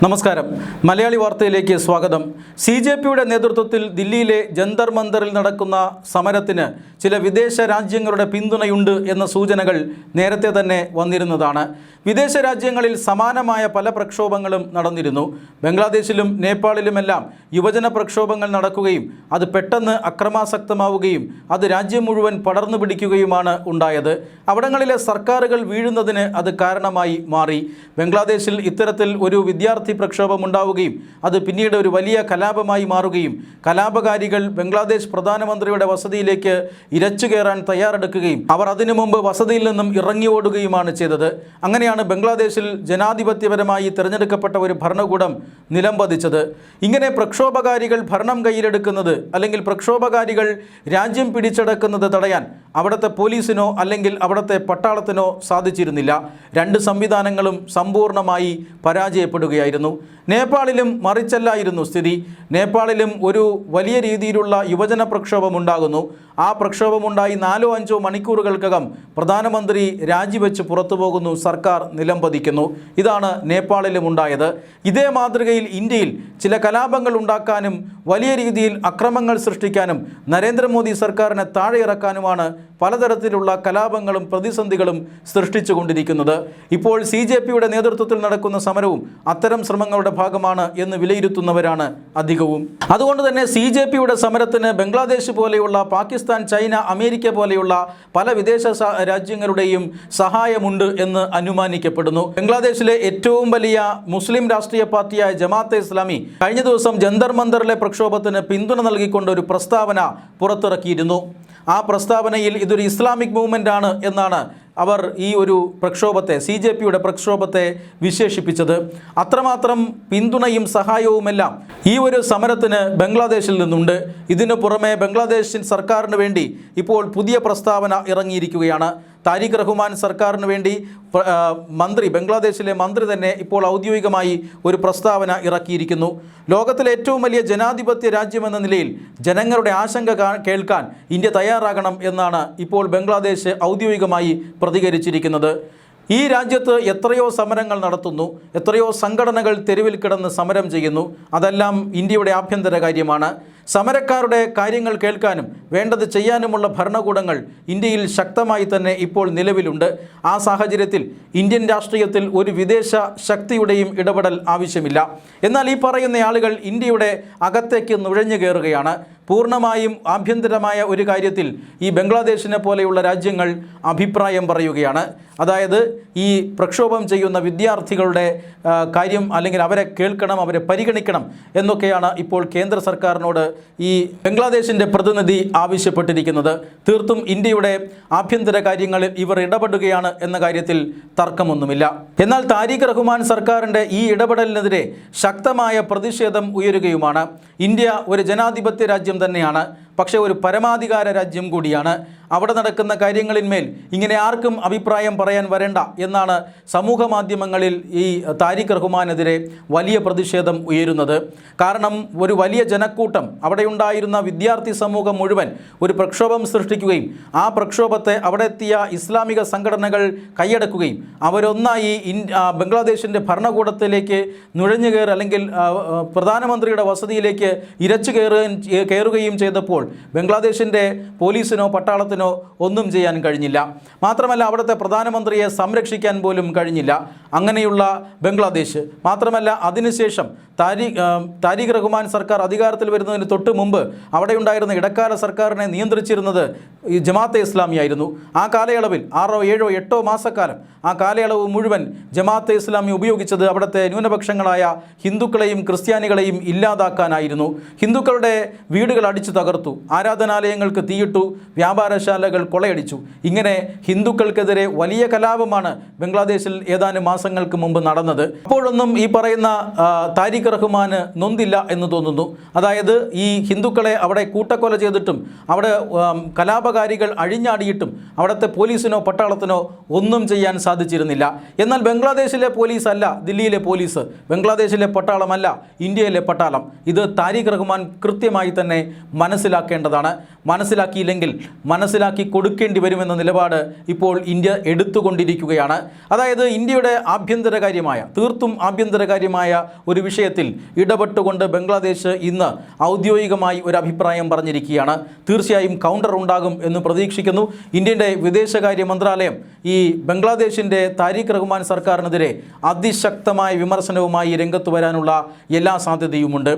നമസ്കാരം. മലയാളി വാർത്തയിലേക്ക് സ്വാഗതം. CJPയുടെ നേതൃത്വത്തിൽ ദില്ലിയിലെ ജന്തർ മന്ദറിൽ നടക്കുന്ന സമരത്തിന് ചില വിദേശ രാജ്യങ്ങളുടെ പിന്തുണയുണ്ട് എന്ന സൂചനകൾ നേരത്തെ തന്നെ വന്നിരുന്നതാണ്. വിദേശ രാജ്യങ്ങളിൽ സമാനമായ പല പ്രക്ഷോഭങ്ങളും നടന്നിരുന്നു. ബംഗ്ലാദേശിലും നേപ്പാളിലുമെല്ലാം യുവജന പ്രക്ഷോഭങ്ങൾ നടക്കുകയും അത് പെട്ടെന്ന് അക്രമാസക്തമാവുകയും അത് രാജ്യം മുഴുവൻ പടർന്നു പിടിക്കുകയുമാണ് ഉണ്ടായത്. അവിടങ്ങളിലെ സർക്കാരുകൾ വീഴുന്നതിന് അത് കാരണമായി മാറി. ബംഗ്ലാദേശിൽ ഇത്തരത്തിൽ ഒരു വിദ്യാർത്ഥി പ്രക്ഷോഭം ഉണ്ടാവുകയും അത് പിന്നീട് ഒരു വലിയ കലാപമായി മാറുകയും കലാപകാരികൾ ബംഗ്ലാദേശ് പ്രധാനമന്ത്രിയുടെ വസതിയിലേക്ക് ഇരച്ചു കയറാൻ തയ്യാറെടുക്കുകയും അവർ അതിനു മുമ്പ് വസതിയിൽ നിന്നും ഇറങ്ങി ഓടുകയുമാണ് ചെയ്തത്. അങ്ങനെയാണ് ബംഗ്ലാദേശിൽ ജനാധിപത്യപരമായി തിരഞ്ഞെടുക്കപ്പെട്ട ഒരു ഭരണകൂടം നിലംപതിച്ചത്. ഇങ്ങനെ പ്രക്ഷോഭകാരികൾ ഭരണം കയ്യിലെടുക്കുന്നത് അല്ലെങ്കിൽ പ്രക്ഷോഭകാരികൾ രാജ്യം പിടിച്ചടക്കുന്നത് തടയാൻ അവിടുത്തെ പോലീസിനോ അല്ലെങ്കിൽ അവിടുത്തെ പട്ടാളത്തിനോ സാധിച്ചിരുന്നില്ല. രണ്ട് സംവിധാനങ്ങളും സമ്പൂർണ്ണമായി പരാജയപ്പെടുകയായിരുന്നു. നേപ്പാളിലും മറിച്ചല്ലായിരുന്നു സ്ഥിതി. നേപ്പാളിലും ഒരു വലിയ രീതിയിലുള്ള യുവജന പ്രക്ഷോഭം ഉണ്ടാകുന്നു. ആ പ്രക്ഷോഭമുണ്ടായി 4-5 മണിക്കൂറുകൾക്കകം പ്രധാനമന്ത്രി രാജിവെച്ച് പുറത്തു പോകുന്നു, സർക്കാർ നിലംപതിക്കുന്നു. ഇതാണ് നേപ്പാളിലും ഉണ്ടായത്. ഇതേ മാതൃകയിൽ ഇന്ത്യയിൽ ചില കലാപങ്ങൾ ഉണ്ടാക്കാനും വലിയ രീതിയിൽ അക്രമങ്ങൾ സൃഷ്ടിക്കാനും നരേന്ദ്രമോദി സർക്കാരിനെ താഴെ ഇറക്കാനുമാണ് പലതരത്തിലുള്ള കലാപങ്ങളും പ്രതിസന്ധികളും സൃഷ്ടിച്ചുകൊണ്ടിരിക്കുന്നത്. ഇപ്പോൾ CJPയുടെ നേതൃത്വത്തിൽ നടക്കുന്ന സമരവും അത്തരം ശ്രമങ്ങളുടെ ഭാഗമാണ് എന്ന് വിലയിരുത്തുന്നവരാണ് അധികവും. അതുകൊണ്ട് തന്നെ CJPയുടെ സമരത്തിന് ബംഗ്ലാദേശ് പോലെയുള്ള പാകിസ്ഥാൻ, ചൈന, അമേരിക്ക പോലെയുള്ള പല വിദേശ രാജ്യങ്ങളുടെയും സഹായമുണ്ട് എന്ന് അനുമാനിക്കപ്പെടുന്നു. ബംഗ്ലാദേശിലെ ഏറ്റവും വലിയ മുസ്ലിം രാഷ്ട്രീയ പാർട്ടിയായ ജമാഅത്തെ ഇസ്ലാമി കഴിഞ്ഞ ദിവസം ജന്തർ മന്ദറിലെ പ്രക്ഷോഭത്തിന് പിന്തുണ നൽകിക്കൊണ്ട് ഒരു പ്രസ്താവന പുറത്തിറക്കിയിരുന്നു. ആ പ്രസ്താവനയിൽ ഇതൊരു ഇസ്ലാമിക് മൂവ്മെൻ്റ് ആണ് എന്നാണ് അവർ ഈ ഒരു പ്രക്ഷോഭത്തെ, CJPയുടെ പ്രക്ഷോഭത്തെ വിശേഷിപ്പിച്ചത്. അത്രമാത്രം പിന്തുണയും സഹായവുമെല്ലാം ഈ ഒരു സമരത്തിന് ബംഗ്ലാദേശിൽ നിന്നുണ്ട്. ഇതിനു പുറമെ ബംഗ്ലാദേശ് സർക്കാരിന് വേണ്ടി ഇപ്പോൾ പുതിയ പ്രസ്താവന ഇറങ്ങിയിരിക്കുകയാണ്. താരിഖ് റഹ്മാൻ സർക്കാരിന് വേണ്ടി ബംഗ്ലാദേശിലെ മന്ത്രി തന്നെ ഇപ്പോൾ ഔദ്യോഗികമായി ഒരു പ്രസ്താവന ഇറക്കിയിരിക്കുന്നു. ലോകത്തിലെ ഏറ്റവും വലിയ ജനാധിപത്യ രാജ്യമെന്ന നിലയിൽ ജനങ്ങളുടെ ആശങ്ക കേൾക്കാൻ ഇന്ത്യ തയ്യാറാകണം എന്നാണ് ഇപ്പോൾ ബംഗ്ലാദേശ് ഔദ്യോഗികമായി പ്രതികരിച്ചിരിക്കുന്നത്. ഈ രാജ്യത്ത് എത്രയോ സമരങ്ങൾ നടത്തുന്നു, എത്രയോ സംഘടനകൾ തെരുവിൽ കിടന്ന് സമരം ചെയ്യുന്നു. അതെല്ലാം ഇന്ത്യയുടെ ആഭ്യന്തര കാര്യമാണ്. സമരക്കാരുടെ കാര്യങ്ങൾ കേൾക്കാനും വേണ്ടത് ചെയ്യാനുമുള്ള ഭരണകൂടങ്ങൾ ഇന്ത്യയിൽ ശക്തമായി തന്നെ ഇപ്പോൾ നിലവിലുണ്ട്. ആ സാഹചര്യത്തിൽ ഇന്ത്യൻ രാഷ്ട്രീയത്തിൽ ഒരു വിദേശ ശക്തിയുടെയും ഇടപെടൽ ആവശ്യമില്ല. എന്നാൽ ഈ പറയുന്ന ആളുകൾ ഇന്ത്യയുടെ അകത്തേക്ക് നുഴഞ്ഞു കയറുകയാണ്. പൂർണ്ണമായും ആഭ്യന്തരമായ ഒരു കാര്യത്തിൽ ഈ ബംഗ്ലാദേശിനെ പോലെയുള്ള രാജ്യങ്ങൾ അഭിപ്രായം പറയുകയാണ്. അതായത് ഈ പ്രക്ഷോഭം ചെയ്യുന്ന വിദ്യാർത്ഥികളുടെ കാര്യം അല്ലെങ്കിൽ അവരെ കേൾക്കണം, അവരെ പരിഗണിക്കണം എന്നൊക്കെയാണ് ഇപ്പോൾ കേന്ദ്ര സർക്കാരിനോട് ഈ ബംഗ്ലാദേശിൻ്റെ പ്രതിനിധി ആവശ്യപ്പെട്ടിരിക്കുന്നത്. തീർത്തും ഇന്ത്യയുടെ ആഭ്യന്തര കാര്യങ്ങളിൽ ഇവർ ഇടപെടുകയാണ് എന്ന കാര്യത്തിൽ തർക്കമൊന്നുമില്ല. എന്നാൽ താരിഖ് റഹ്മാൻ സർക്കാരിൻ്റെ ഈ ഇടപെടലിനെതിരെ ശക്തമായ പ്രതിഷേധം ഉയരുകയുമാണ്. ഇന്ത്യ ഒരു ജനാധിപത്യ രാജ്യം തന്നെയാണ്, പക്ഷേ ഒരു പരമാധികാര രാജ്യം കൂടിയാണ്. അവിടെ നടക്കുന്ന കാര്യങ്ങളിന്മേൽ ഇങ്ങനെ ആർക്കും അഭിപ്രായം പറയാൻ വരേണ്ട എന്നാണ് സമൂഹ മാധ്യമങ്ങളിൽ ഈ താരിഖ് റഹ്മാനെതിരെ വലിയ പ്രതിഷേധം ഉയരുന്നത്. കാരണം ഒരു വലിയ ജനക്കൂട്ടം, അവിടെ ഉണ്ടായിരുന്ന വിദ്യാർത്ഥി സമൂഹം മുഴുവൻ ഒരു പ്രക്ഷോഭം സൃഷ്ടിക്കുകയും ആ പ്രക്ഷോഭത്തെ അവിടെ എത്തിയ ഇസ്ലാമിക സംഘടനകൾ കൈയടക്കുകയും അവരൊന്നായി ബംഗ്ലാദേശിൻ്റെ ഭരണകൂടത്തിലേക്ക് നുഴഞ്ഞു കയറി അല്ലെങ്കിൽ പ്രധാനമന്ത്രിയുടെ വസതിയിലേക്ക് ഇരച്ചു കയറുകയും ചെയ്തപ്പോൾ ബംഗ്ലാദേശിൻ്റെ പോലീസിനോ പട്ടാളത്തിനോ ഒന്നും ചെയ്യാൻ കഴിഞ്ഞില്ല. മാത്രമല്ല അവിടുത്തെ പ്രധാനമന്ത്രിയെ സംരക്ഷിക്കാൻ പോലും കഴിഞ്ഞില്ല. അങ്ങനെയുള്ള ബംഗ്ലാദേശ് മാത്രമല്ല, അതിനുശേഷം താരിഖ് റഹ്മാൻ സർക്കാർ അധികാരത്തിൽ വരുന്നതിന് തൊട്ട് മുമ്പ് അവിടെ ഉണ്ടായിരുന്ന ഇടക്കാല സർക്കാരിനെ നിയന്ത്രിച്ചിരുന്നത് ഈ ജമാഅത്തെ ഇസ്ലാമിയായിരുന്നു. ആ കാലയളവിൽ 6, 7, 8 മാസക്കാലം ആ കാലയളവ് മുഴുവൻ ജമാഅത്തെ ഇസ്ലാമി ഉപയോഗിച്ചത് അവിടുത്തെ ന്യൂനപക്ഷങ്ങളായ ഹിന്ദുക്കളെയും ക്രിസ്ത്യാനികളെയും ഇല്ലാതാക്കാനായിരുന്നു. ഹിന്ദുക്കളുടെ വീടുകൾ അടിച്ചു തകർത്തു, ആരാധനാലയങ്ങൾക്ക് തീയിട്ടു, വ്യാപാരശാലകൾ കൊള്ളയടിച്ചു. ഇങ്ങനെ ഹിന്ദുക്കൾക്കെതിരെ വലിയ കലാപമാണ് ബംഗ്ലാദേശിൽ ഏതാനും മാസങ്ങൾക്ക് മുമ്പ് നടന്നത്. അപ്പോഴൊന്നും ഈ പറയുന്ന താരിഖ് റഹ്മാന് നൊന്തില്ല എന്ന് തോന്നുന്നു. അതായത് ഈ ഹിന്ദുക്കളെ അവിടെ കൂട്ടക്കൊല ചെയ്തിട്ടും അവിടെ കലാപകാരികൾ അഴിഞ്ഞാടിയിട്ടും അവിടുത്തെ പോലീസിനോ പട്ടാളത്തിനോ ഒന്നും ചെയ്യാൻ സാധിച്ചിരുന്നില്ല. എന്നാൽ ബംഗ്ലാദേശിലെ പോലീസ് അല്ല ദില്ലിയിലെ പോലീസ്, ബംഗ്ലാദേശിലെ പട്ടാളമല്ല ഇന്ത്യയിലെ പട്ടാളം. ഇത് താരിഖ് റഹ്മാൻ കൃത്യമായി തന്നെ മനസ്സിലാക്കി മനസ്സിലാക്കേണ്ടതാണ്. മനസ്സിലാക്കിയില്ലെങ്കിൽ മനസ്സിലാക്കി കൊടുക്കേണ്ടി വരുമെന്ന നിലപാട് ഇപ്പോൾ ഇന്ത്യ എടുത്തുകൊണ്ടിരിക്കുകയാണ്. അതായത് ഇന്ത്യയുടെ ആഭ്യന്തര കാര്യമായ, തീർത്തും ആഭ്യന്തര കാര്യമായ ഒരു വിഷയത്തിൽ ഇടപെട്ടുകൊണ്ട് ബംഗ്ലാദേശ് ഇന്ന് ഔദ്യോഗികമായി ഒരു അഭിപ്രായം പറഞ്ഞിരിക്കുകയാണ്. തീർച്ചയായും കൗണ്ടർ ഉണ്ടാകും എന്ന് പ്രതീക്ഷിക്കുന്നു. ഇന്ത്യയുടെ വിദേശകാര്യ മന്ത്രാലയം ഈ ബംഗ്ലാദേശിൻ്റെ താരിഖ് റഹ്മാൻ സർക്കാരിനെതിരെ അതിശക്തമായ വിമർശനവുമായി രംഗത്ത് വരാനുള്ള എല്ലാ സാധ്യതയുമുണ്ട്.